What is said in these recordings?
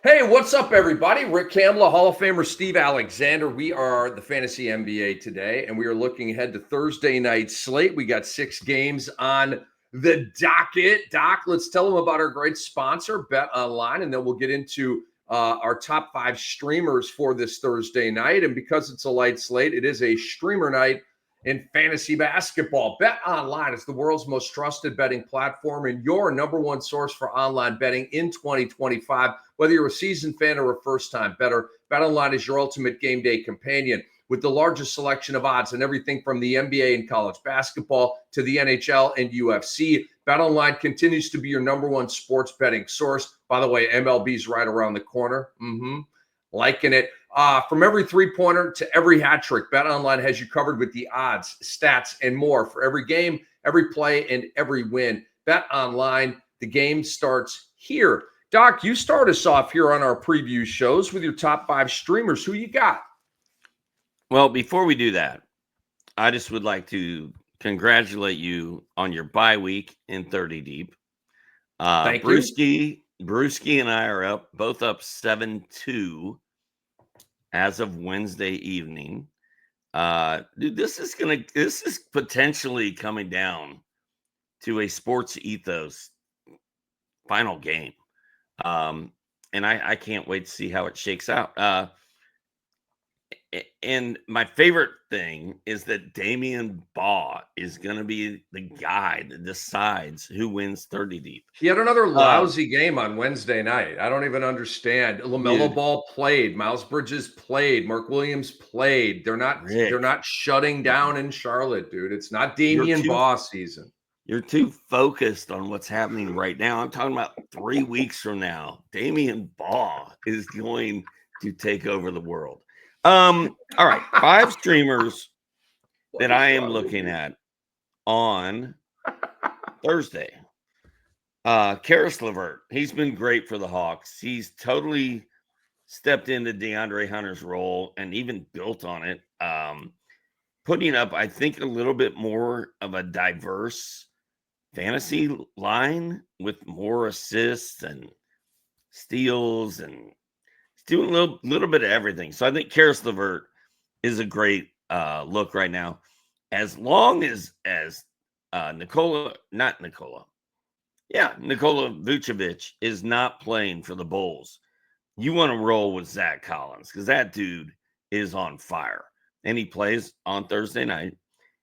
Hey, what's up, everybody? Rick Kamla, Hall of Famer Steve Alexander. We are the Fantasy NBA today, and we are looking ahead to Thursday night slate. We got 6 games on the docket. Doc, let's tell them about our great sponsor, Bet Online, and then we'll get into our top 5 streamers for this Thursday night. And because it's a light slate, it is a streamer night in fantasy basketball. Bet Online is the world's most trusted betting platform and your number one source for online betting in 2025. Whether you're a seasoned fan or a first-time bettor, Bet Online is your ultimate game day companion with the largest selection of odds and everything from the NBA and college basketball to the NHL and UFC. Bet Online continues to be your number one sports betting source. By the way, MLB's right around the corner. Liking it. From every three-pointer to every hat trick, Bet Online has you covered with the odds, stats, and more for every game, every play, and every win. Bet Online, the game starts here. Doc, you start us off here on our preview shows with your top 5 streamers. Who you got? Well, before we do that, I just would like to congratulate you on your bye week in 30 deep. Thank you. Brewski and I are both up 7-2 as of Wednesday evening. Dude, this is potentially coming down to a sports ethos final game. And I can't wait to see how it shakes out. And my favorite thing is that Damian Baugh is going to be the guy that decides who wins 30 deep. He had another lousy game on Wednesday night. I don't even understand. LaMelo Ball played. Miles Bridges played. Mark Williams played. They're not shutting down in Charlotte, dude. It's not Damian Baugh season. You're too focused on what's happening right now. I'm talking about 3 weeks from now. Damian Baugh is going to take over the world. All right, 5 streamers that I am looking at on Thursday. Karis LeVert, he's been great for the Hawks. He's totally stepped into DeAndre Hunter's role and even built on it. Putting up, I think, a little bit more of a diverse fantasy line with more assists and steals, and he's doing a little bit of everything. So I think Karis LeVert is a great look right now. As long as Nikola Vucevic is not playing for the Bulls, you want to roll with Zach Collins because that dude is on fire. And he plays on Thursday night.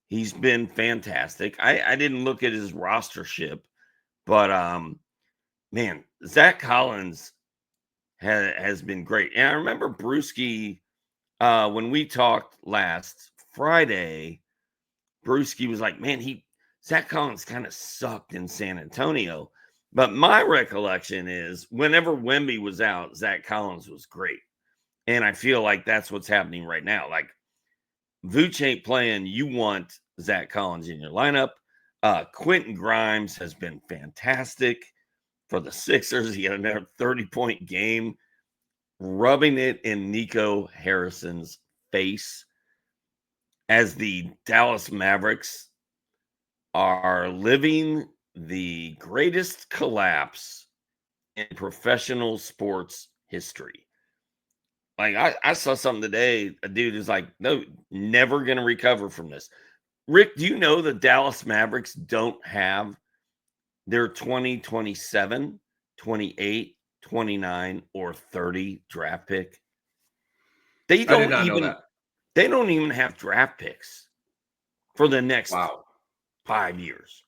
He's been fantastic. I didn't look at his rostership, but man, Zach Collins has been great. And I remember Brewski, when we talked last Friday, Brewski was like, man, Zach Collins kind of sucked in San Antonio. But my recollection is whenever Wemby was out, Zach Collins was great. And I feel like that's what's happening right now. Like, Vooch ain't playing. You want Zach Collins in your lineup. Quentin Grimes has been fantastic for the Sixers. He had another 30-point game, rubbing it in Nico Harrison's face as the Dallas Mavericks are living the greatest collapse in professional sports history. Like, I saw something today. A dude is like, no, never going to recover from this. Rick, do you know the Dallas Mavericks don't have their 2027, 28, 29, or 30 draft pick? They don't even have draft picks for the next 5 years.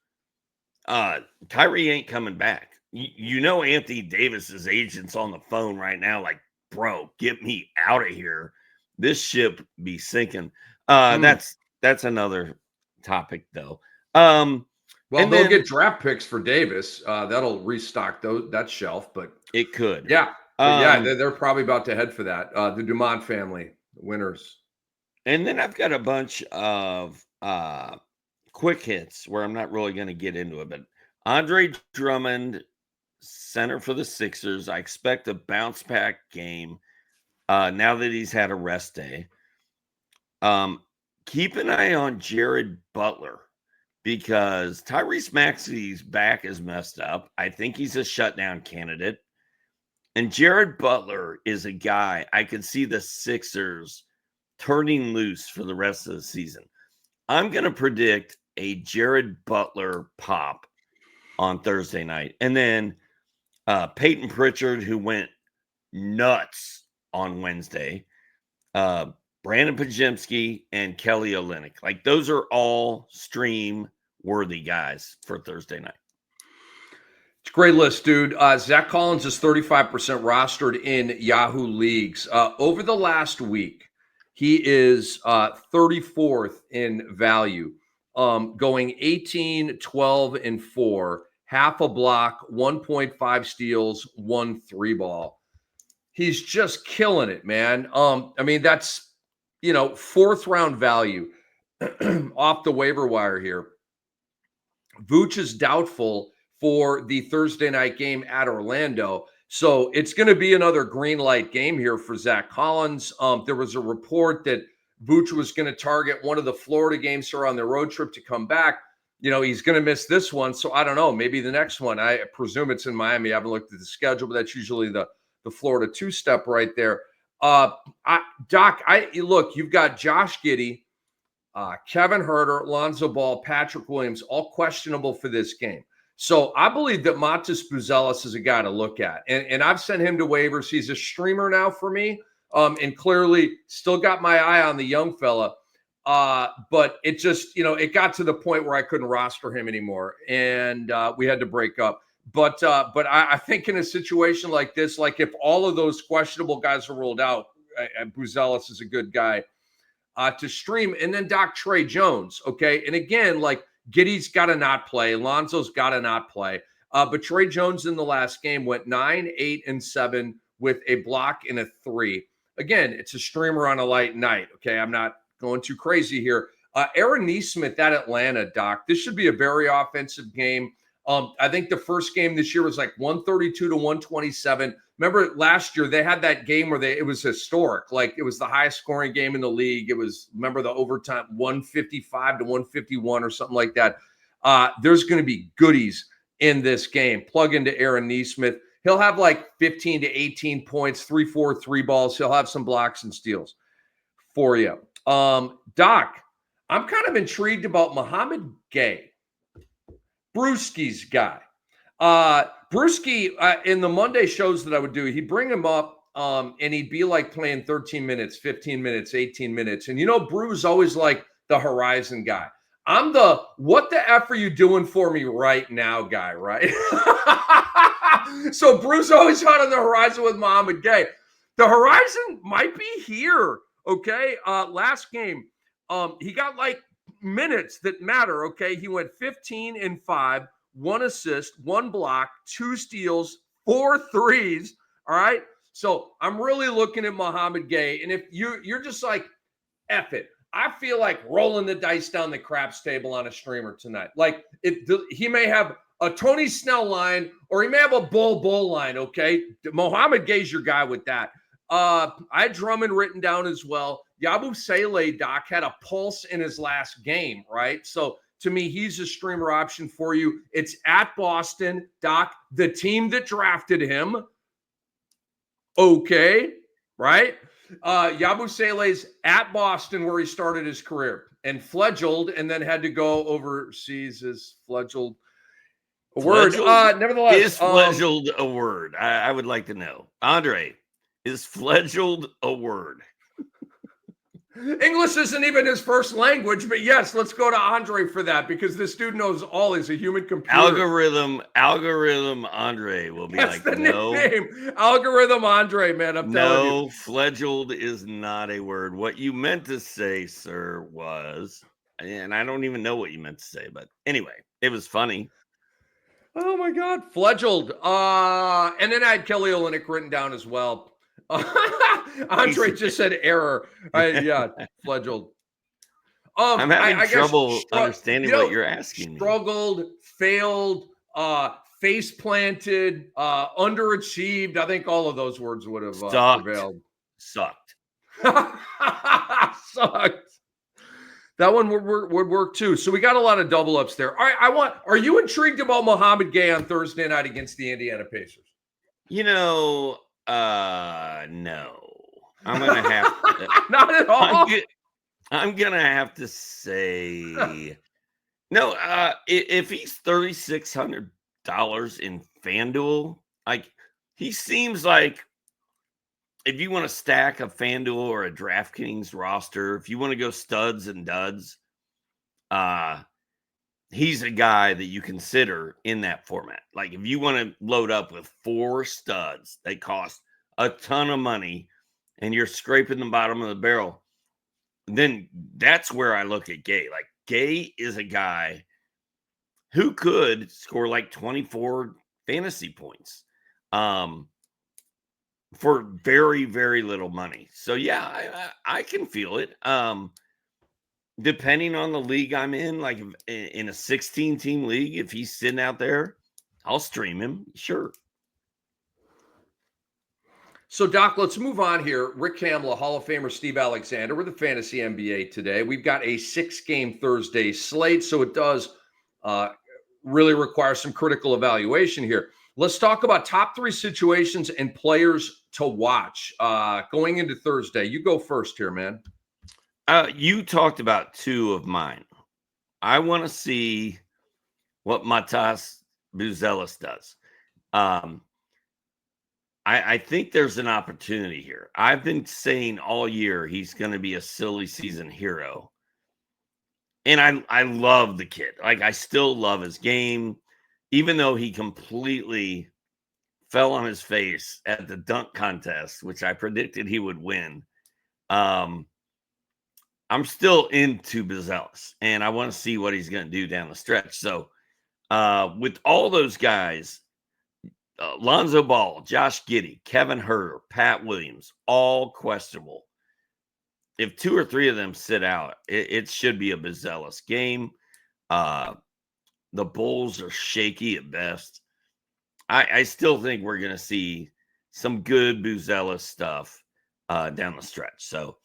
Kyrie ain't coming back. You know Anthony Davis's agent's on the phone right now, like, bro, get me out of here. This ship be sinking. That's another topic, though. Well, they'll get draft picks for Davis. That'll restock that shelf, but it could. Yeah. They're probably about to head for that. The Dumont family, winners. And then I've got a bunch of quick hits where I'm not really going to get into it, but Andre Drummond, center for the Sixers. I expect a bounce back game now that he's had a rest day. Keep an eye on Jared Butler because Tyrese Maxey's back is messed up. I think he's a shutdown candidate. And Jared Butler is a guy I could see the Sixers turning loose for the rest of the season. I'm going to predict a Jared Butler pop on Thursday night. And then Peyton Pritchard, who went nuts on Wednesday, Brandon Pajemski, and Kelly Olynyk. Like, those are all stream-worthy guys for Thursday night. It's a great list, dude. Zach Collins is 35% rostered in Yahoo leagues. Over the last week, he is 34th in value, going 18, 12, and 4, half a block, 1.5 steals, 1 3-ball. He's just killing it, man. I mean, that's, fourth round value off the waiver wire here. Vooch is doubtful for the Thursday night game at Orlando. So it's going to be another green light game here for Zach Collins. There was a report that Vooch was going to target one of the Florida games or on the road trip to come back. He's going to miss this one. So I don't know, maybe the next one. I presume it's in Miami. I haven't looked at the schedule, but that's usually the Florida two-step right there. Doc, look, you've got Josh Giddey, Kevin Huerter, Lonzo Ball, Patrick Williams, all questionable for this game. So I believe that Matas Buzelis is a guy to look at. And I've sent him to waivers. He's a streamer now for me. And clearly still got my eye on the young fella. But it just, it got to the point where I couldn't roster him anymore. And we had to break up. But I think in a situation like this, like if all of those questionable guys are ruled out, Buzelis is a good guy to stream. And then Doc, Trey Jones, okay? And again, like Giddey's got to not play. Lonzo's got to not play. But Trey Jones in the last game went 9, 8, and 7 with a block and a 3. Again, it's a streamer on a light night, okay? I'm not going too crazy here. Aaron Nesmith at Atlanta, Doc. This should be a very offensive game. I think the first game this year was like 132 to 127. Remember last year they had that game where it was historic. Like it was the highest scoring game in the league. It was, remember the overtime, 155 to 151 or something like that. There's going to be goodies in this game. Plug into Aaron Nesmith. He'll have like 15 to 18 points, 3-4 3-balls. He'll have some blocks and steals for you. Doc, I'm kind of intrigued about Muhammad Gay. Brewski's guy. Brewski, in the Monday shows that I would do, he'd bring him up and he'd be like playing 13 minutes, 15 minutes, 18 minutes. And Brew's always like the horizon guy. I'm the what the F are you doing for me right now guy, right? So Brew's always out on the horizon with Muhammad Gay. The horizon might be here, okay? Last game, he got like minutes that matter, okay? He went 15 and 5, 1 assist, 1 block, 2 steals, 4 threes, all right? So I'm really looking at Muhammad Gay, and if you're just like, F it, I feel like rolling the dice down the craps table on a streamer tonight. Like, he may have a Tony Snell line, or he may have a Bull line, okay? Muhammad Gay's your guy with that. I had Drummond written down as well. Yabu Sele, Doc, had a pulse in his last game, right? So to me, he's a streamer option for you. It's at Boston, Doc, the team that drafted him. Okay, right? Yabu Sele's at Boston where he started his career and fledgled and then had to go overseas as fledgled. A word. Nevertheless. Is fledgled a word? I would like to know. Andre, is fledgled a word? English isn't even his first language, but yes, let's go to Andre for that because this dude knows all. He's a human computer. Algorithm Andre will be That's like, the no. Nickname. Algorithm Andre, man, I'm telling you. No, fledgled is not a word. What you meant to say, sir, was, and I don't even know what you meant to say, but anyway, it was funny. Oh my God, fledgled. And then I had Kelly Olynyk written down as well. Andre just said error. Yeah, fledgled. I'm having trouble understanding what you're asking. Struggled, failed, face planted, underachieved. I think all of those words would have prevailed. Sucked. Sucked. That one would work too. So we got a lot of double ups there. All right, are you intrigued about Muhammad Gay on Thursday night against the Indiana Pacers? No. I'm gonna have to, Not at all. I'm gonna have to say no. If he's $3,600 in FanDuel, like he seems like if you want to stack a FanDuel or a DraftKings roster, if you want to go studs and duds, uh, he's a guy that you consider in that format. Like if you want to load up with 4 studs, they cost a ton of money, and you're scraping the bottom of the barrel, then that's where I look at Gay. Like Gay is a guy who could score like 24 fantasy points for very, very little money. So yeah, I can feel it. Depending on the league I'm in, like in a 16 team league, if he's sitting out there, I'll stream him. Sure. So, Doc, let's move on here. Rick Kamla, Hall of Famer Steve Alexander. We're the Fantasy NBA today. We've got a 6-game Thursday slate, so it does really require some critical evaluation here. Let's talk about top 3 situations and players to watch going into Thursday. You go first here, man. You talked about 2 of mine. I want to see what Matas Buzelis does. I think there's an opportunity here. I've been saying all year he's going to be a silly season hero. And I love the kid. Like, I still love his game, even though he completely fell on his face at the dunk contest, which I predicted he would win. I'm still into Buzelis, and I want to see what he's going to do down the stretch. So with all those guys, Lonzo Ball, Josh Giddey, Kevin Huerter, Pat Williams, all questionable. If 2 or 3 of them sit out, it should be a Buzelis game. The Bulls are shaky at best. I still think we're going to see some good Buzelis stuff down the stretch. So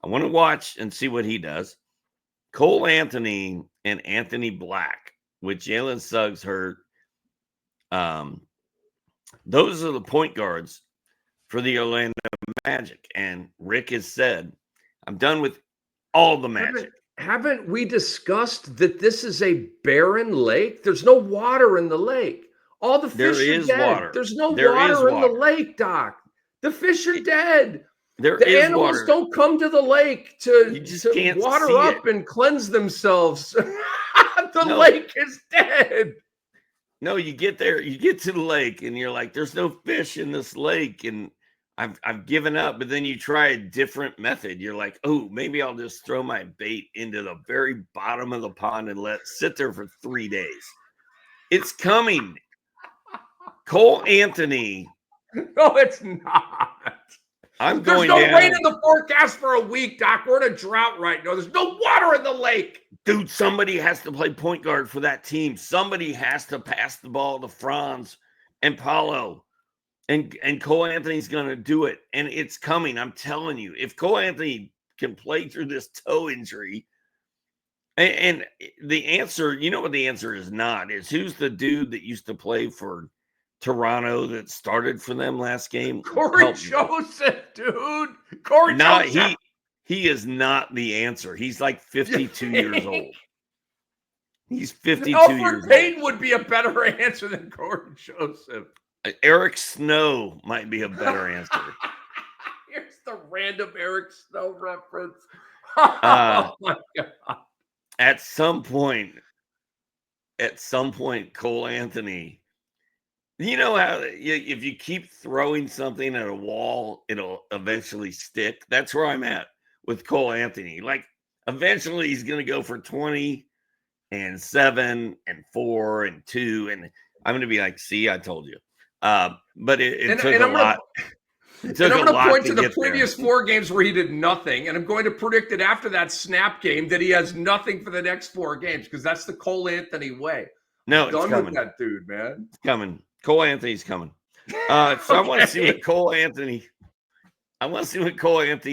I want to watch and see what he does. Cole Anthony and Anthony Black, with Jalen Suggs hurt. Those are the point guards for the Orlando Magic. And Rick has said, I'm done with all the Magic. Haven't we discussed that this is a barren lake? There's no water in the lake. All the fish are dead. Water. There's no water in the lake, Doc. The fish are dead. The animals don't come to the lake to water up and cleanse themselves. The lake is dead. No, you get there, you get to the lake, and you're like, there's no fish in this lake, and I've given up. But then you try a different method. You're like, oh, maybe I'll just throw my bait into the very bottom of the pond and let it sit there for 3 days. It's coming. Cole Anthony. No, it's not. There's no rain in the forecast for a week, Doc. We're in a drought right now. There's no water in the lake. Dude, somebody has to play point guard for that team. Somebody has to pass the ball to Franz and Paulo. And Cole Anthony's going to do it. And it's coming. I'm telling you. If Cole Anthony can play through this toe injury, and the answer, you know what the answer is not, is who's the dude that used to play for Toronto that started for them last game? Corey Joseph, dude. Corey Joseph. He is not the answer. He's like 52 years old. He's 52 years old. Alfred Payton would be a better answer than Corey Joseph. Eric Snow might be a better answer. Here's the random Eric Snow reference. Oh my God. At some point, Cole Anthony, you know how if you keep throwing something at a wall, it'll eventually stick. That's where I'm at with Cole Anthony. Like, eventually he's going to go for 20 and 7 and 4 and 2. And I'm going to be like, see, I told you. But it took a lot. And I'm going to point to the previous 4 games where he did nothing. And I'm going to predict that after that snap game that he has nothing for the next 4 games, because that's the Cole Anthony way. No, it's coming. With that dude, man. It's coming. Cole Anthony's coming. So I want to see what Cole Anthony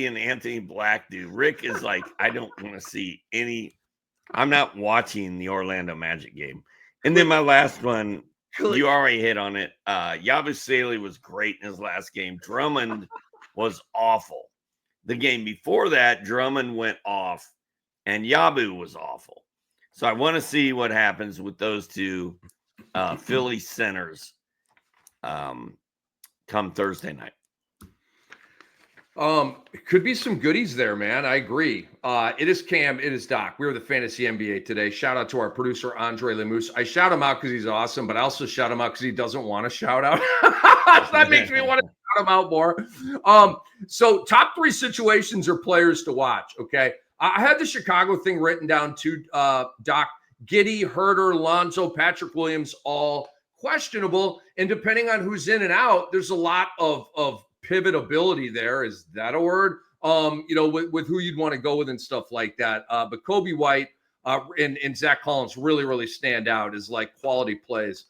and Anthony Black do. Rick is like, I don't want to see any. I'm not watching the Orlando Magic game. And then my last one you already hit on it. Yabusele was great in his last game. Drummond was awful. The game before that, Drummond went off, and Yabu was awful. So I want to see what happens with those two Philly centers come Thursday night. It could be some goodies there, man. I agree. It is Cam, it is Doc. We're the Fantasy NBA today. Shout out to our producer, Andre Lemus. I shout him out because he's awesome, but I also shout him out because he doesn't want to shout out. So that makes me want to shout him out more. So top 3 situations or players to watch, okay? I had the Chicago thing written down too, Doc. Giddey, Herter, Lonzo, Patrick Williams, all questionable. And depending on who's in and out, there's a lot of pivotability there. Is that a word? With who you'd want to go with and stuff like that. But Kobe White and Zach Collins really stand out as like quality plays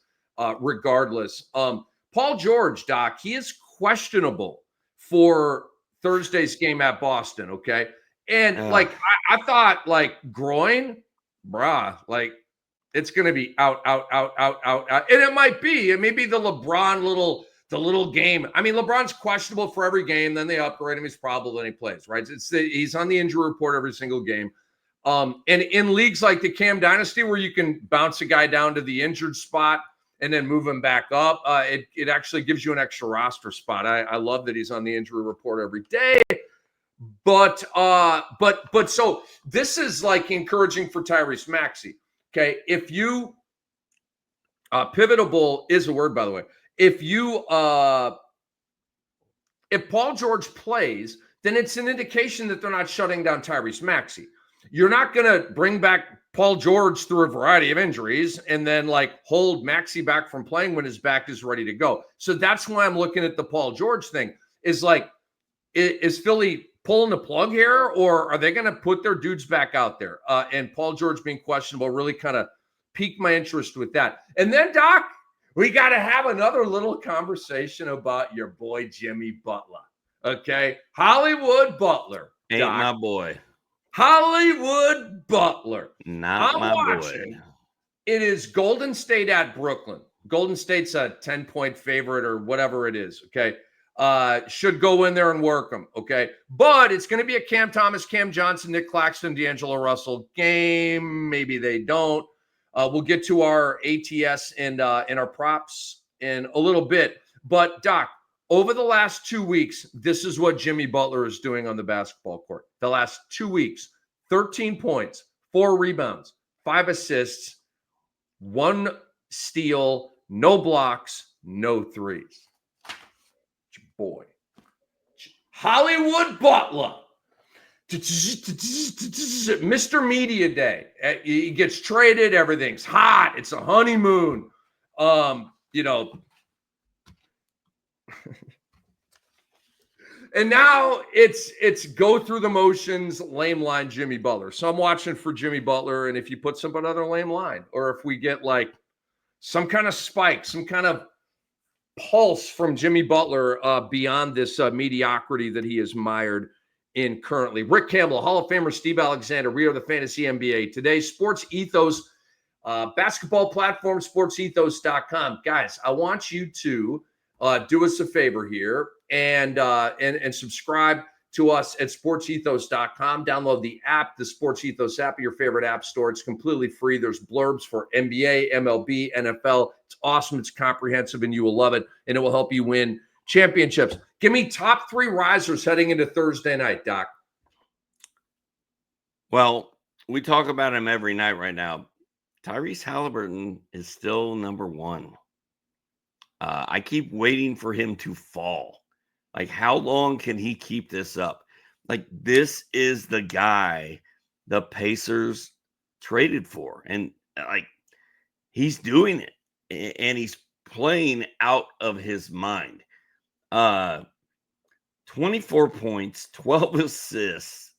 regardless. Paul George, Doc, he is questionable for Thursday's game at Boston, okay? And I thought like groin, like it's going to be out. And it might be. It may be the LeBron little game. I mean, LeBron's questionable for every game. Then they upgrade him. He's probable and he plays, right? He's on the injury report every single game. And in leagues like the Cam Dynasty, where you can bounce a guy down to the injured spot and then move him back up, it actually gives you an extra roster spot. I love that he's on the injury report every day. But so this is like encouraging for Tyrese Maxey. Okay, if you pivotable is a word, by the way. If Paul George plays, then it's an indication that they're not shutting down Tyrese Maxey. You're not going to bring back Paul George through a variety of injuries and then like hold Maxey back from playing when his back is ready to go. So that's why I'm looking at the Paul George thing. Is like, is Philly pulling the plug here, or are they going to put their dudes back out there? And Paul George being questionable really kind of piqued my interest with that. And then, Doc, we got to have another little conversation about your boy, Jimmy Butler. Okay? Hollywood Butler. Ain't Doc. my boy. Hollywood Butler. Not my boy. It is Golden State at Brooklyn. Golden State's a 10-point favorite or whatever it is. Okay? Should go in there and work them. Okay? But it's going to be a Cam Thomas, Cam Johnson, Nick Claxton, D'Angelo Russell game. Maybe they don't. We'll get to our ATS and our props in a little bit. But, Doc, over the last 2 weeks, this is what Jimmy Butler is doing on the basketball court. The last 2 weeks, 13 points, 4 rebounds, 5 assists, 1 steal, no blocks, no threes. Boy. Hollywood Butler. Mr. Media Day. He gets traded. Everything's hot. It's a honeymoon. And now it's go through the motions, lame line Jimmy Butler. So I'm watching for Jimmy Butler, and if you put some another lame line, or if we get like some kind of spike, some kind of pulse from Jimmy Butler beyond this mediocrity that he is mired in currently. Rick Campbell, Hall of Famer Steve Alexander. We are the Fantasy NBA. Today, Sports Ethos, basketball platform, sportsethos.com. Guys, I want you to do us a favor here and subscribe to us at sportsethos.com. Download the app, the Sports Ethos app, your favorite app store. It's completely free. There's blurbs for NBA, MLB, NFL. It's awesome. It's comprehensive, and you will love it, and it will help you win championships. Give me top 3 risers heading into Thursday night, Doc. Well, we talk about him every night right now. Tyrese Halliburton is still number 1. I keep waiting for him to fall. Like, how long can he keep this up? Like, this is the guy the Pacers traded for. And, like, he's doing it. And he's playing out of his mind. 24 points, 12 assists,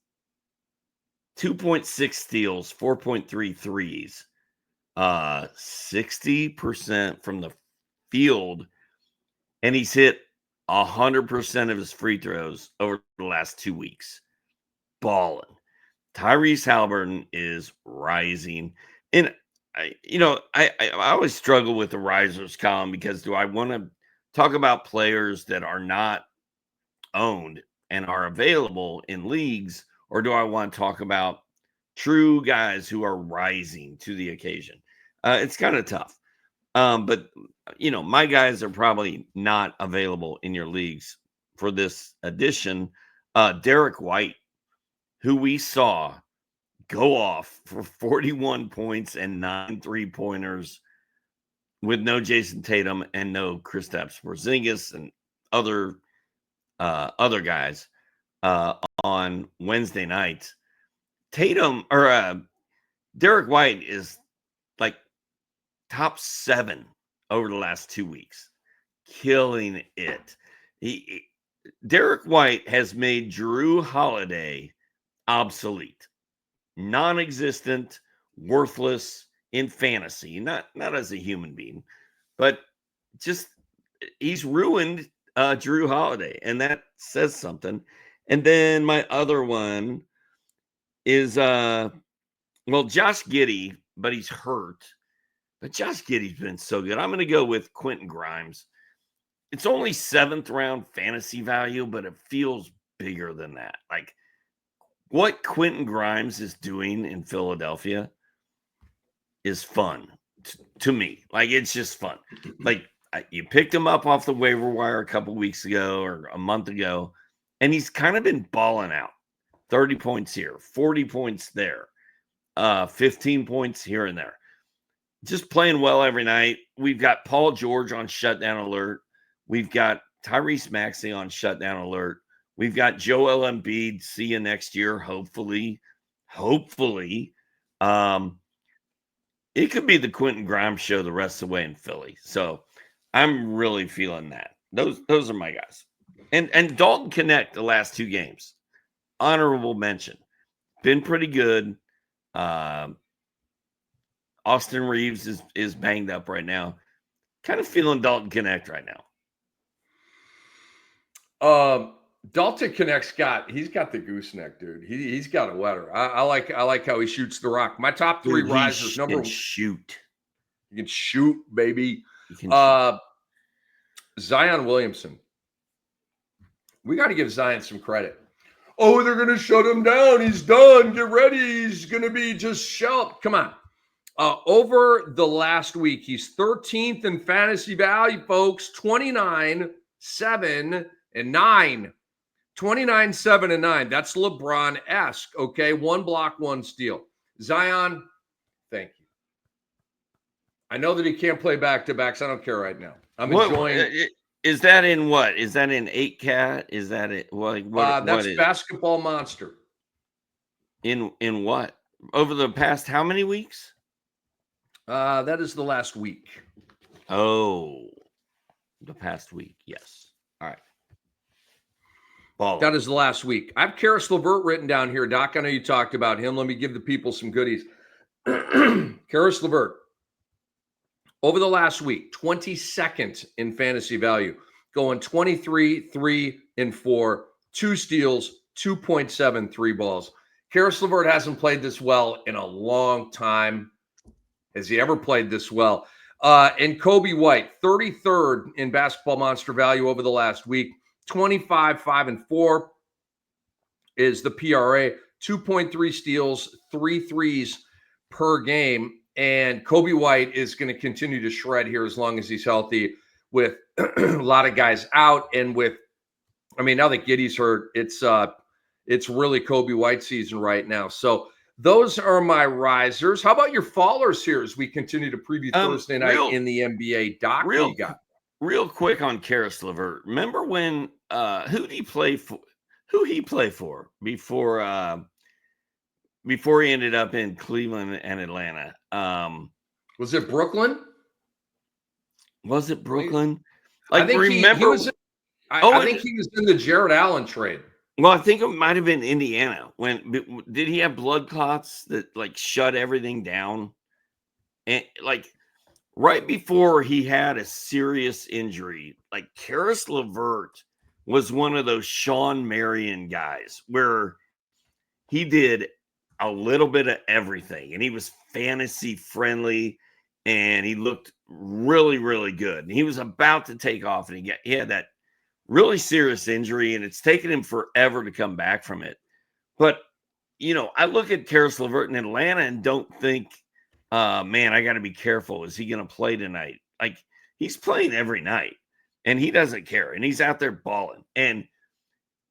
2.6 steals, 4.3 threes, 60% from the field, and he's hit 100% of his free throws over the last 2 weeks. Balling. Tyrese Halliburton is rising. And I always struggle with the risers column because do I want to talk about players that are not owned and are available in leagues, or do I want to talk about true guys who are rising to the occasion? It's kind of tough. But my guys are probably not available in your leagues for this edition. Derek White, who we saw go off for 41 points and 9 3-pointers with no Jason Tatum and no Kristaps Porzingis and other guys on Wednesday night. Tatum or Derek White is like top 7 over the last 2 weeks, killing it. Derek White has made Drew Holiday obsolete, non-existent, worthless in fantasy, not as a human being, but just he's ruined Drew Holiday, and that says something. And then my other one is Josh Giddey, but he's hurt. But Josh Giddey's been so good. I'm going to go with Quentin Grimes. It's only 7th round fantasy value, but it feels bigger than that. Like what Quentin Grimes is doing in Philadelphia is fun to me. Like it's just fun. Like you picked him up off the waiver wire a couple weeks ago or a month ago, and he's kind of been balling out. 30 points here, 40 points there, 15 points here and there. Just playing well every night. We've got Paul George on shutdown alert. We've got Tyrese Maxey on shutdown alert. We've got Joel Embiid. See you next year, hopefully. It could be the Quentin Grimes show the rest of the way in Philly. So I'm really feeling that. Those are my guys. And Dalton Connect the last 2 games. Honorable mention. Been pretty good. Austin Reeves is banged up right now. Kind of feeling Dalton Connect right now. Dalton Connect's got the gooseneck, dude. He's got a wetter. I like how he shoots the rock. My top 3 risers. Number 1, shoot. You can shoot, baby. Zion Williamson. We got to give Zion some credit. Oh, they're going to shut him down. He's done. Get ready. He's going to be just shut. Come on. Over the last week, he's 13th in fantasy value, folks. 29, 7, and 9. 29, 7, and 9. That's LeBron-esque, okay? 1 block, 1 steal. Zion, thank you. I know that he can't play back-to-backs. I don't care right now. I'm enjoying. Is that in what? Is that in 8-cat? Is that it? What That's is Basketball Monster. In what? Over the past how many weeks? That is the last week. Oh, the past week. Yes. All right. Baller. That is the last week. I have Karis LeVert written down here. Doc, I know you talked about him. Let me give the people some goodies. Karis LeVert. Over the last week, 22nd in fantasy value, going 23, 3, and 4, 2 steals, 2.7 3 balls. Karis LeVert hasn't played this well in a long time. Has he ever played this well? And Kobe White, 33rd in Basketball Monster value over the last week, 25, 5, and 4 is the PRA, 2.3 steals, 3 threes per game. And Kobe White is going to continue to shred here as long as he's healthy with a lot of guys out. And now that Giddey's hurt, it's really Kobe White season right now. So those are my risers. How about your fallers here as we continue to preview Thursday night in the NBA? Doc, what you got? Real quick on Karis LeVert. Remember when who did he play for? Who he play for before he ended up in Cleveland and Atlanta? Was it Brooklyn? Was it Brooklyn? I think remember? He was. I think he was in the Jared Allen trade. Well, I think it might have been Indiana. Did he have blood clots that shut everything down? And right before he had a serious injury, Karis LeVert was one of those Sean Marion guys where he did a little bit of everything, and he was fantasy friendly, and he looked really, really good. And he was about to take off, and he had that really serious injury, and it's taken him forever to come back from it. But, I look at Karis LeVert in Atlanta and don't think, man, I got to be careful. Is he going to play tonight? Like, he's playing every night, and he doesn't care, and he's out there balling, and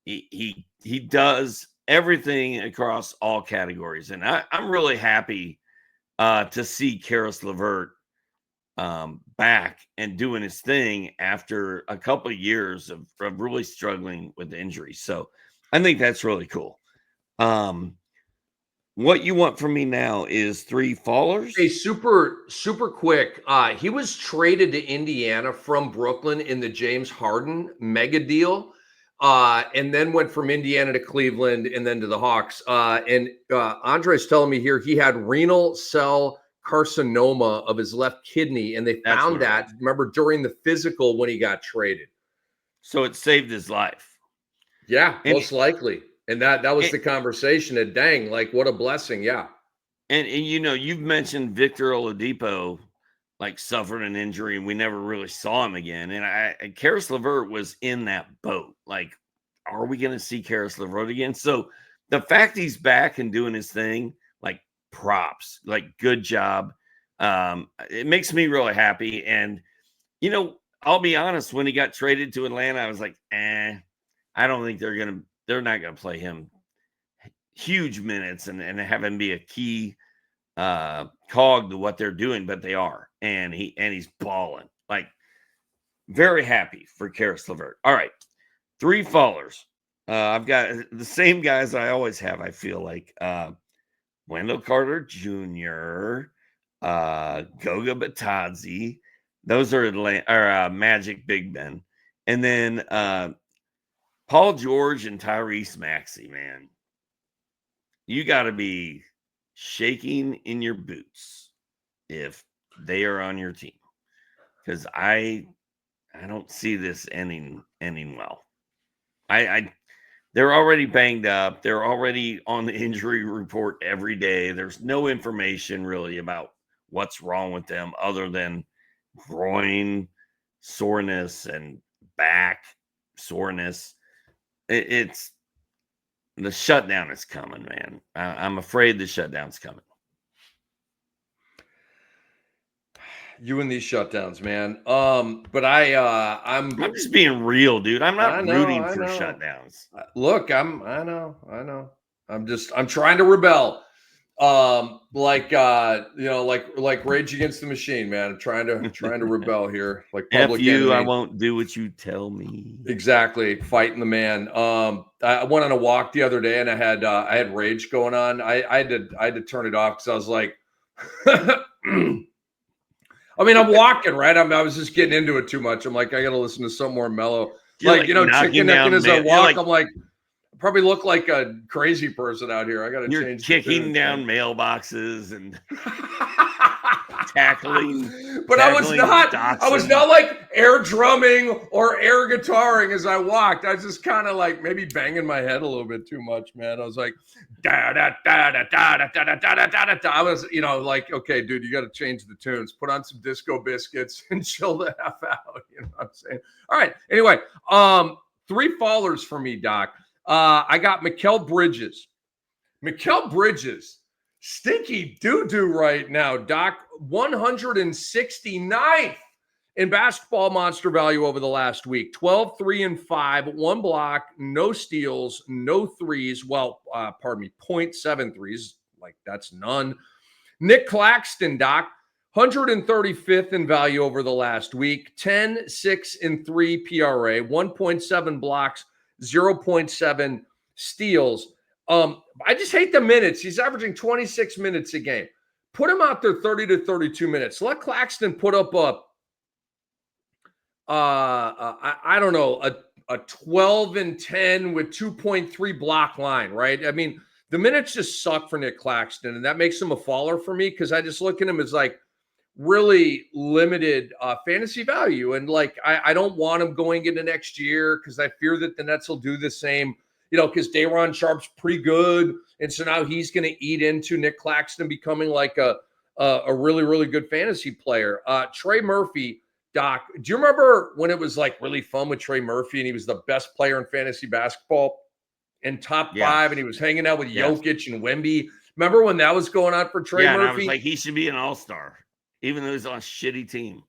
he does everything across all categories. And I'm really happy to see Karis LeVert back and doing his thing after a couple of years of really struggling with injuries. So I think that's really cool. What you want from me now is 3 fallers. Hey, super quick. He was traded to Indiana from Brooklyn in the James Harden mega deal. And then went from Indiana to Cleveland and then to the Hawks. And Andre's telling me here he had renal cell carcinoma of his left kidney, and they found that, remember, during the physical when he got traded. So it saved his life. Yeah, most likely. And that was the conversation. And dang, like, what a blessing. Yeah. And you've mentioned Victor Oladipo suffered an injury, and we never really saw him again. And Karis LeVert was in that boat. Like, are we going to see Karis LeVert again? So the fact he's back and doing his thing, props, good job. It makes me really happy. And, I'll be honest, when he got traded to Atlanta, I was like, I don't think they're not going to play him huge minutes and have him be a key cog to what they're doing, but they are, and he's balling. Very happy for Karis LeVert. All right, 3 fallers. I've got the same guys I always have. I feel like Wendell Carter Jr., Goga Batadze. Those are Magic big men, and then Paul George and Tyrese Maxey. Man, you got to be shaking in your boots if they are on your team, because I don't see this ending well. They're already banged up. They're already on the injury report every day. There's no information really about what's wrong with them other than groin soreness and back soreness. It's the shutdown is coming, man. I'm afraid the shutdown's coming. You and these shutdowns, man. But I'm just being real, dude. I'm not rooting for shutdowns. Look, I know. I'm trying to rebel. Like Rage Against the Machine, man. I'm trying to rebel here. Like Public Enemy. I won't do what you tell me. Exactly, fighting the man. I went on a walk the other day, and I had rage going on. I had to turn it off because I was like, I mean, I'm walking, right? I was just getting into it too much. I'm like, I got to listen to something more mellow. Chicken necking as I walk. I'm like, I probably look like a crazy person out here. I got to change. You're kicking down mailboxes and tackling. But I was not like air drumming or air guitaring as I walked. I was just kind of like maybe banging my head a little bit too much, man. I was like, da da da da da da da da da da da. I was, like, okay, dude, you got to change the tunes. Put on some Disco Biscuits and chill the F out. You know what I'm saying? All right. Anyway, 3 fallers for me, Doc. I got Mikal Bridges. Mikal Bridges. Stinky doo-doo right now, Doc. 169th in basketball monster value over the last week. 12, 3, and 5. 1 block, no steals, no threes. Well, 0.7 threes. Like, that's none. Nick Claxton, Doc. 135th in value over the last week. 10, 6, and 3 PRA. 1.7 blocks, 0.7 steals. I just hate the minutes. He's averaging 26 minutes a game. Put him out there 30 to 32 minutes. Let Claxton put up I don't know, a 12 and 10 with 2.3 block line, right? I mean, the minutes just suck for Nick Claxton, and that makes him a faller for me because I just look at him as like really limited fantasy value. And like, I don't want him going into next year because I fear that the Nets will do the same. because Dayron Sharp's pretty good. And so now he's going to eat into Nick Claxton becoming like a really, really good fantasy player. Trey Murphy, Doc, do you remember when it was like really fun with Trey Murphy and he was the best player in fantasy basketball in top 5 and he was hanging out with Jokic and Wemby? Remember when that was going on for Trey Murphy? And I was like, he should be an all-star, even though he's on a shitty team.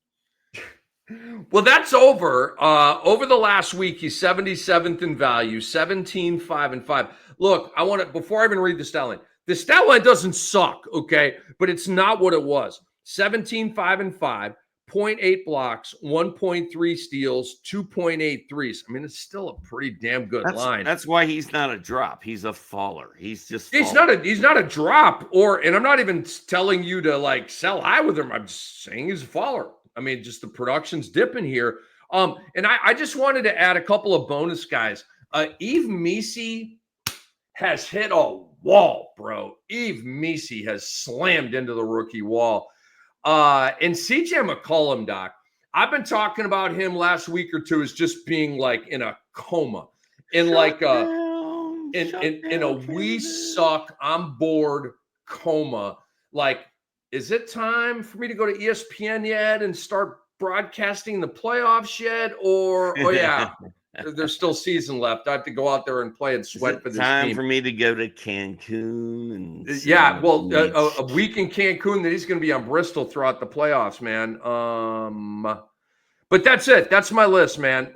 Well, that's over. Over the last week, he's 77th in value, 17, 5, and 5. Look, I want to, before I even read the stat line doesn't suck, okay? But it's not what it was. 17, 5, and 5, 0.8 blocks, 1.3 steals, 2.8 threes. I mean, it's still a pretty damn good line. That's why he's not a drop. He's a faller. He's not a drop. And I'm not even telling you to like sell high with him. I'm just saying he's a faller. I mean, just the production's dipping here. And I just wanted to add a couple of bonus guys. Yves Missi has hit a wall, bro. Yves Missi has slammed into the rookie wall. And CJ McCollum, Doc, I've been talking about him last week or two as just being like in a coma, in a we suck, I'm bored coma. Like, is it time for me to go to ESPN yet and start broadcasting the playoffs yet? Or, oh yeah, there's still season left. I have to go out there and play and sweat for this time team. For me to go to Cancun and a week in Cancun that he's going to be on Bristol throughout the playoffs, man. But that's it. That's my list, man.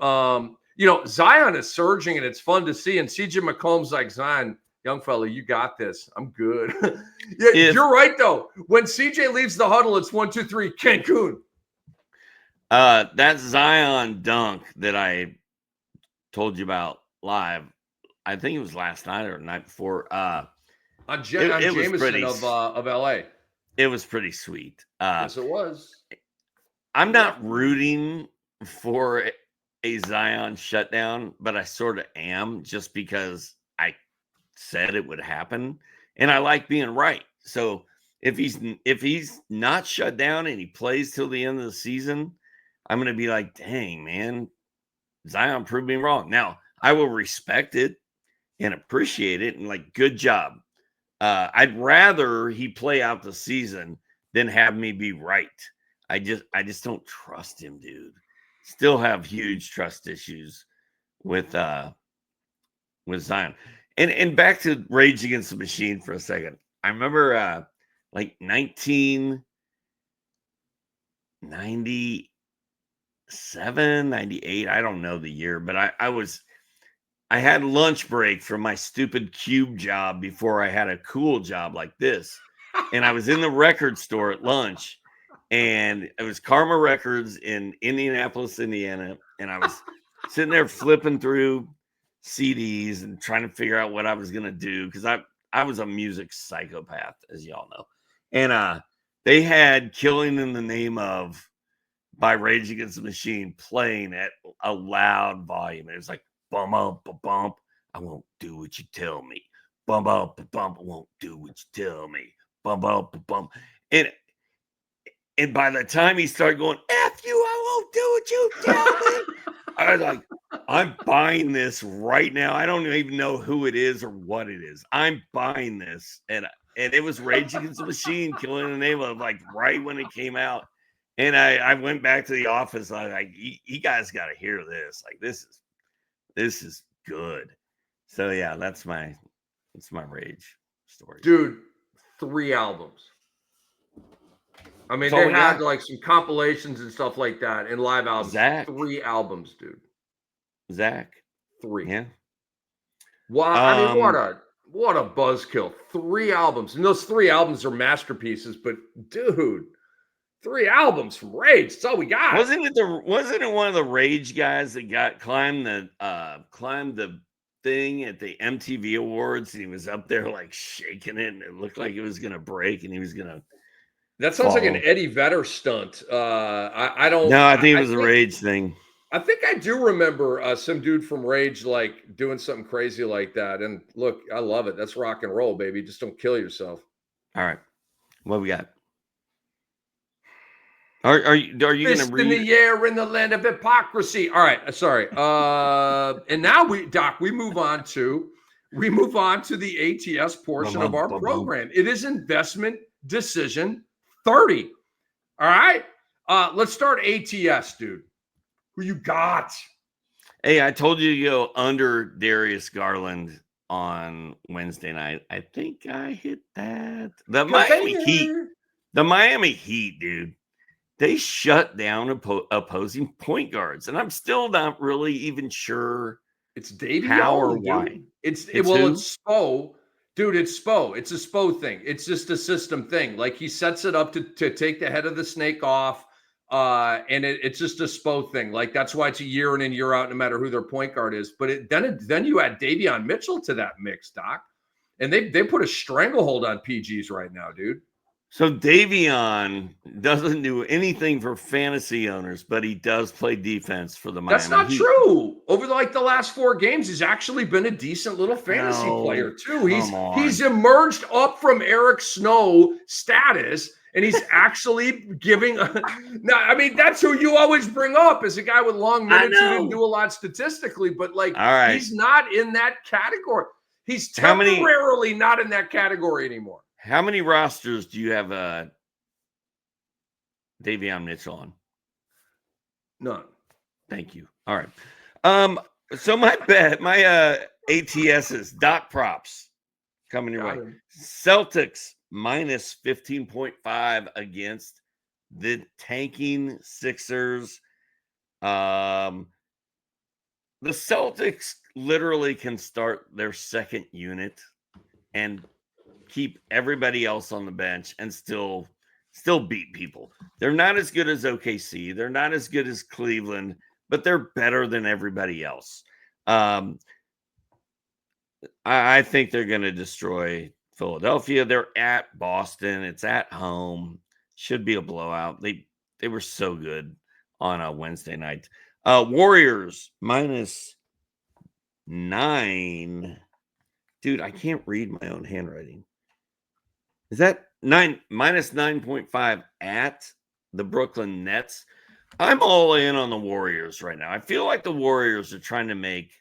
Zion is surging and it's fun to see. And CJ McCollum's like, Zion, young fella, you got this. I'm good. You're right, though. When CJ leaves the huddle, it's 1, 2, 3, Cancun. That Zion dunk that I told you about live, I think it was last night or the night before. On Jameson of LA. It was pretty sweet. Yes, it was. I'm not rooting for a Zion shutdown, but I sort of am, just because I said it would happen, and I like being right. So if he's not shut down and he plays till the end of the season, I'm going to be like, dang, man, Zion proved me wrong. Now, I will respect it and appreciate it and like, good job. I'd rather he play out the season than have me be right. I just don't trust him, dude. Still have huge trust issues with Zion. And back to Rage Against the Machine for a second. I remember like 1997, 98. I don't know the year, but I had lunch break from my stupid cube job before I had a cool job like this. And I was in the record store at lunch, and it was Karma Records in Indianapolis, Indiana. And I was sitting there flipping through CDs and trying to figure out what I was going to do, because I was a music psychopath, as y'all know. And they had Killing in the Name Of by Rage Against the Machine playing at a loud volume. It was like, bump, bump, bump, I won't do what you tell me. Bump, bump, bump, I won't do what you tell me. Bump, bump, bump. And by the time he started going, F you, I won't do what you tell me, I was like, I'm buying this right now. I don't even know who it is or what it is. I'm buying this. And it was Rage Against the Machine, Killing in the Name Of, like right when it came out. And I went back to the office. I was like, you guys got to hear this. Like, this is good. So yeah, that's my Rage story, dude. 3 albums. I mean, they had like some compilations and stuff like that, and live albums. Zach. 3 albums, dude. Zach. 3. Yeah. Wow. I mean, what a buzzkill. 3 albums, and those 3 albums are masterpieces. But dude, 3 albums from Rage. That's all we got. Wasn't it one of the Rage guys that climbed the thing at the MTV Awards, and he was up there like shaking it, and it looked like it was gonna break, and he was gonna. That sounds like an Eddie Vedder stunt. I don't. No, I think it was a Rage thing. I think I do remember some dude from Rage like doing something crazy like that. And look, I love it. That's rock and roll, baby. Just don't kill yourself. All right, what we got? Are you going to read? In the air in the land of hypocrisy. All right, sorry. And now we move on to we move on to the ATS portion of our program. It is investment decision 30. All right. Let's start ATS, dude. Who you got? Hey, I told you to go under Darius Garland on Wednesday night. I think I hit that. The Miami Heat, dude. They shut down opposing point guards, and I'm still not really even sure it's Davion, how or dude. why. It's Spo. Dude, it's Spo. It's a Spo thing. It's just a system thing. Like he sets it up to take the head of the snake off. And it's just a Spo thing. Like that's why it's a year in and year out, no matter who their point guard is. But then you add Davion Mitchell to that mix, Doc, and they put a stranglehold on PGs right now, dude. So Davion doesn't do anything for fantasy owners, but he does play defense for the Miami That's not Heat. true. Over the last 4 games, he's actually been a decent little fantasy player too. He's emerged up from Eric Snow status. And he's actually giving. I mean, that's who you always bring up as a guy with long minutes who didn't do a lot statistically, but he's not in that category. He's temporarily not in that category anymore. How many rosters do you have Davion Mitchell on? None. Thank you. All right. So my ATS is Doc props coming your way. Celtics minus 15.5 against the tanking Sixers. The Celtics literally can start their second unit and keep everybody else on the bench and still beat people. They're not as good as OKC. They're not as good as Cleveland, but they're better than everybody else. I think they're going to destroy Philadelphia. They're at Boston. It's at home. Should be a blowout. They were so good on a Wednesday night. Warriors minus 9. Dude, I can't read my own handwriting. Is that minus 9.5 at the Brooklyn Nets? I'm all in on the Warriors right now. I feel like the Warriors are trying to make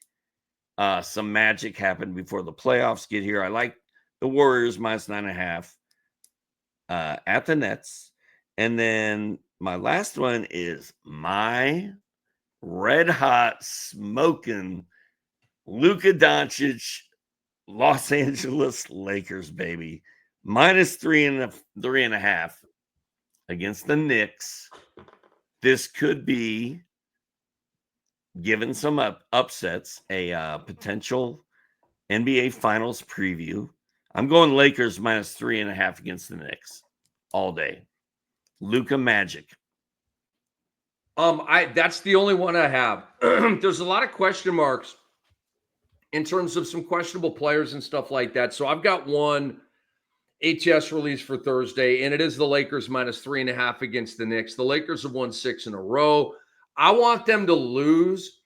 some magic happen before the playoffs get here. I like the Warriors minus 9.5 at the Nets. And then my last one is my red hot smoking Luka Doncic Los Angeles Lakers, baby. Minus 3.5 against the Knicks. This could be, given some upsets, a potential NBA Finals preview. I'm going Lakers minus 3.5 against the Knicks all day. Luka Magic. That's the only one I have. There's a lot of question marks in terms of some questionable players and stuff like that. So I've got one ATS release for Thursday, and it is the Lakers minus 3.5 against the Knicks. The Lakers have won 6 in a row. I want them to lose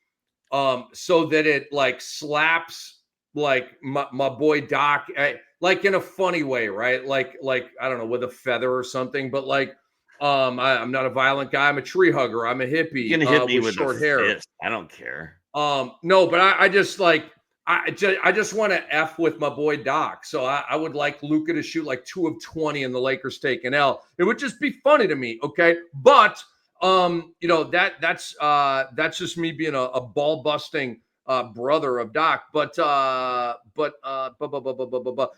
so that it slaps my boy Doc, in a funny way, right? Like I don't know, with a feather or something, but I'm not a violent guy. I'm a tree hugger. I'm a hippie. You can hit me with short hair. Fist. I don't care. No, but I just want to F with my boy Doc. So I would like Luka to shoot 2 of 20 and the Lakers take an L. It would just be funny to me. Okay. But, that's just me being a ball busting brother of Doc.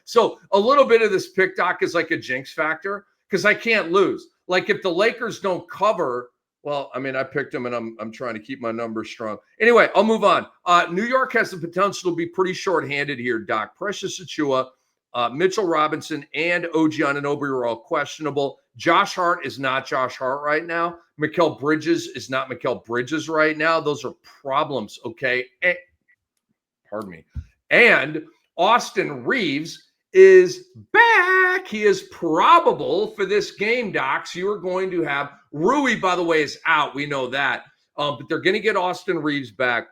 So a little bit of this pick, Doc, is like a jinx factor because I can't lose. If the Lakers don't cover, well, I mean, I picked them and I'm trying to keep my numbers strong. Anyway, I'll move on. New York has the potential to be pretty shorthanded here, Doc. Precious Achiuwa, Mitchell Robinson, and OG Anunoby are all questionable. Josh Hart is not Josh Hart right now. Mikal Bridges is not Mikal Bridges right now. Those are problems, okay? Pardon me. And Austin Reeves is back. He is probable for this game, Doc. So you are going to have Rui, by the way, is out. We know that. But they're going to get Austin Reeves back.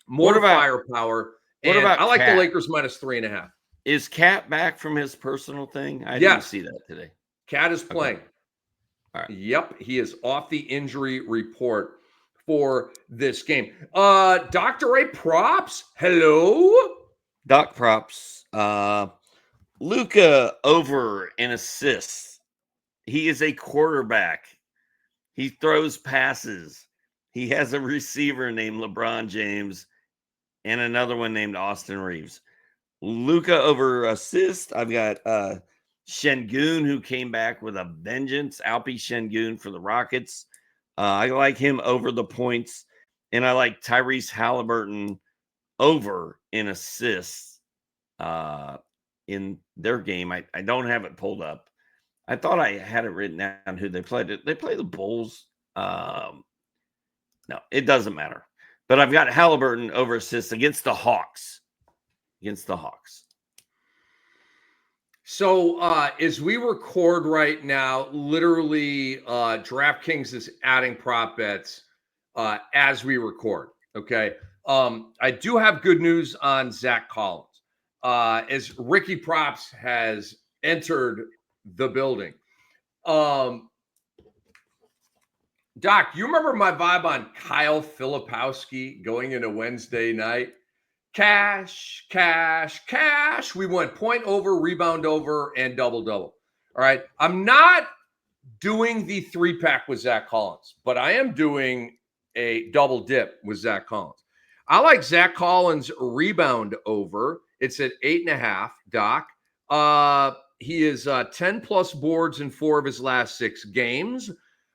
More firepower. I like the Lakers minus 3.5. Is Cat back from his personal thing? I didn't see that today. Cat is playing. Okay. All right. Yep, he is off the injury report for this game. Dr. A props. Hello. Doc props. Luka over in assists. He is a quarterback. He throws passes. He has a receiver named LeBron James and another one named Austin Reeves. Luka over assist. I've got Şengün, who came back with a vengeance. Alpi Şengün for the Rockets. I like him over the points. And I like Tyrese Halliburton over in assists in their game. I don't have it pulled up. I thought I had it written down who they played. They play the Bulls. No, it doesn't matter. But I've got Halliburton over assists against the Hawks. So as we record right now, literally DraftKings is adding prop bets as we record. Okay. I do have good news on Zach Collins. As Ricky Props has entered the building. Doc, you remember my vibe on Kyle Filipowski going into Wednesday night? Cash. We went point over, rebound over, and double-double. All right. I'm not doing the 3-pack with Zach Collins, but I am doing a double dip with Zach Collins. I like Zach Collins rebound over. It's at 8.5, Doc. He is 10 plus boards in 4 of his last 6 games.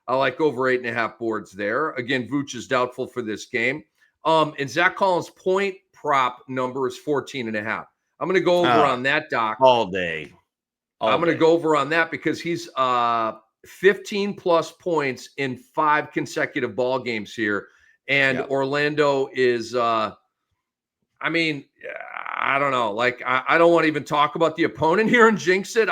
I like over 8.5 boards there. Again, Vooch is doubtful for this game. And Zach Collins' point prop number is 14.5. I'm going to go over on that, Doc. All day. I'm going to go over on that because he's 15 plus points in 5 consecutive ball games here. And Orlando is, I don't know. Like, I don't want to even talk about the opponent here and jinx it.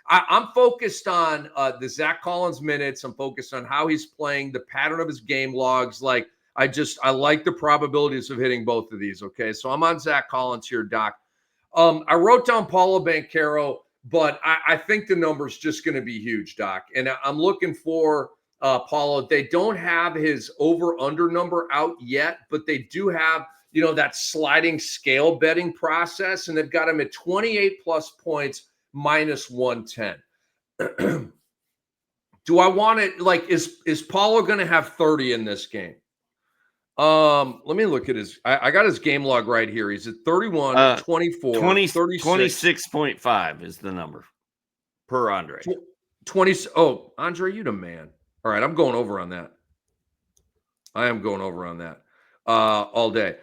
I'm focused on the Zach Collins minutes. I'm focused on how he's playing, the pattern of his game logs. Like, I like the probabilities of hitting both of these. Okay. So I'm on Zach Collins here, Doc. I wrote down Paulo Banchero, but I think the number's just going to be huge, Doc. And I'm looking for Paulo. They don't have his over-under number out yet, but they do have, that sliding scale betting process, and they've got him at 28 plus points minus 110. Do I want it? Like, is Paulo going to have 30 in this game? Let me look at his. I got his game log right here. He's at 31, 24, 36. 26.5 is the number per Andre. 20. Oh, Andre, you the man. All right, I'm going over on that. I am going over on that all day.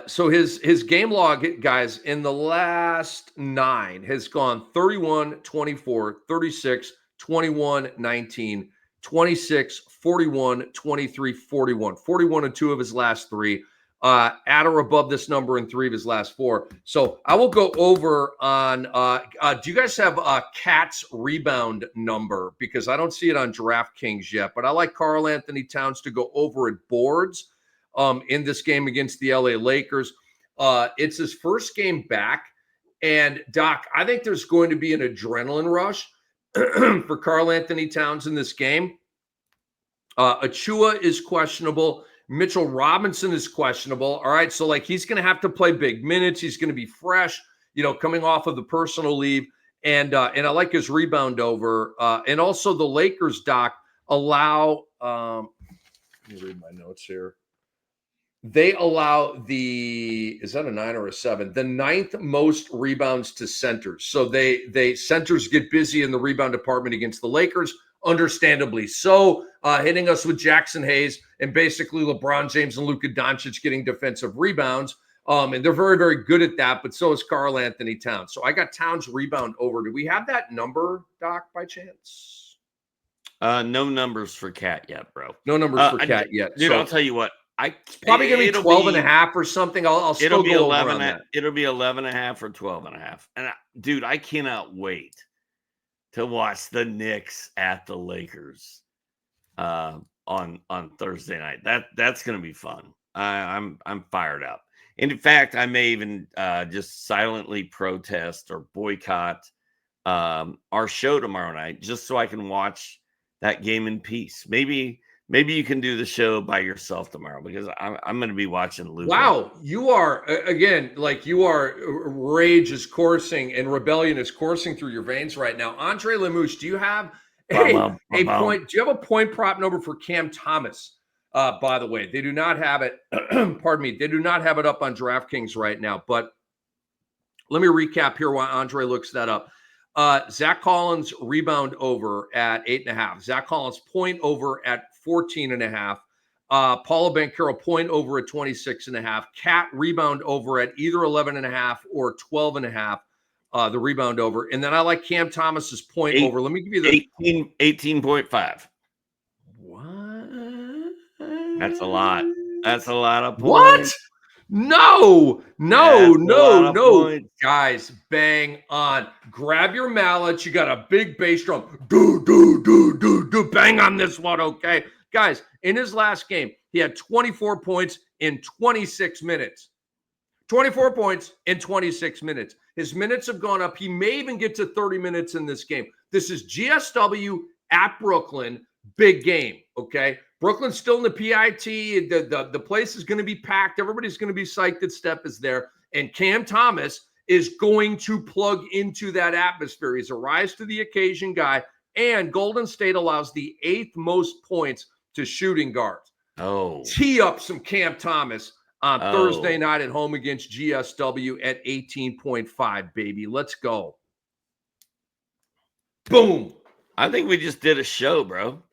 So his game log, guys, in the last 9 has gone 31, 24, 36, 21, 19, 26, 41, 23, 41. 41 in 2 of his last 3. At or above this number in 3 of his last 4. So I will go over on do you guys have Cat's rebound number? Because I don't see it on DraftKings yet, but I like Karl Anthony Towns to go over at boards in this game against the LA Lakers. It's his first game back. And Doc, I think there's going to be an adrenaline rush for Karl Anthony Towns in this game. Achua is questionable. Mitchell Robinson is questionable. All right. So, like, he's going to have to play big minutes. He's going to be fresh, coming off of the personal leave. And I like his rebound over. And also the Lakers, Doc, allow let me read my notes here. They allow is that a 9 or a 7? The 9th most rebounds to centers. So they centers get busy in the rebound department against the Lakers, understandably so, hitting us with Jackson Hayes and basically LeBron James and Luka Doncic getting defensive rebounds. And they're very, very good at that, but so is Karl Anthony Towns. So I got Towns rebound over. Do we have that number, Doc, by chance? No numbers for Cat yet, bro. No numbers for Cat yet. Dude, I'll tell you what. It's probably going to be 12.5 or something. I'll still go 11 over on that. It'll be 11.5 or 12.5. And dude, I cannot wait to watch the Knicks at the Lakers on Thursday night. That's going to be fun. I'm fired up. And in fact, I may even just silently protest or boycott our show tomorrow night just so I can watch that game in peace. Maybe maybe you can do the show by yourself tomorrow because I'm going to be watching Luka. Wow, you are again like you are rage is coursing and rebellion is coursing through your veins right now. Andre Lemouche, do you have a point? Do you have a point prop number for Cam Thomas? By the way, they do not have it. Pardon me, they do not have it up on DraftKings right now. But let me recap here while Andre looks that up. Zach Collins rebound over at 8.5. Zach Collins point over at 14.5. Paolo Banchero point over at 26.5. Cat rebound over at either 11.5 or 12.5. The rebound over. And then I like Cam Thomas's point over. Let me give you the 18.5. What? That's a lot. That's a lot of points. What? No. Guys, bang on. Grab your mallets. You got a big bass drum. Do. Bang on this one, okay? Guys, in his last game, he had 24 points in 26 minutes. 24 points in 26 minutes. His minutes have gone up. He may even get to 30 minutes in this game. This is GSW at Brooklyn. Big game, okay? Brooklyn's still in the PIT. The place is going to be packed. Everybody's going to be psyched that Steph is there. And Cam Thomas is going to plug into that atmosphere. He's a rise to the occasion guy. And Golden State allows the 8th most points to shooting guards. Oh. Tee up some Cam Thomas on Thursday night at home against GSW at 18.5, baby. Let's go. Boom. I think we just did a show, bro.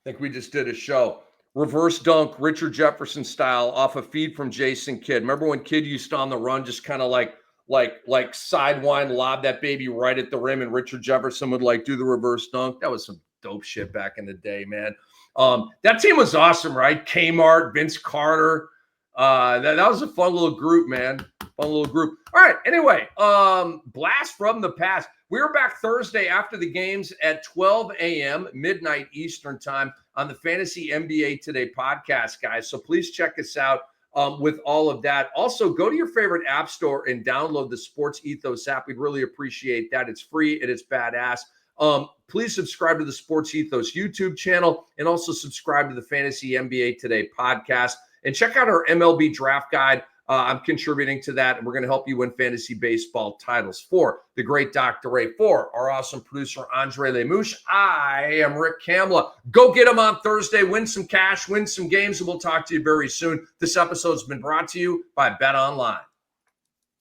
I think we just did a show. Reverse dunk, Richard Jefferson style, off a feed from Jason Kidd. Remember when Kidd used to on the run just kind of like sidewind lob that baby right at the rim, and Richard Jefferson would like do the reverse dunk? That was some dope shit back in the day, man. That team was awesome, right? Kmart, Vince Carter. That was a fun little group, man. Fun little group. All right. Anyway, blast from the past. We're back Thursday after the games at 12 a.m., midnight Eastern time on the Fantasy NBA Today podcast, guys. So please check us out with all of that. Also, go to your favorite app store and download the Sports Ethos app. We'd really appreciate that. It's free and it's badass. Please subscribe to the Sports Ethos YouTube channel and also subscribe to the Fantasy NBA Today podcast. And check out our MLB draft guide. I'm contributing to that, and we're going to help you win fantasy baseball titles. For the great Dr. Ray, for our awesome producer, Andre Lemouche, I am Rick Kamla. Go get him on Thursday. Win some cash, win some games, and we'll talk to you very soon. This episode's been brought to you by Bet Online.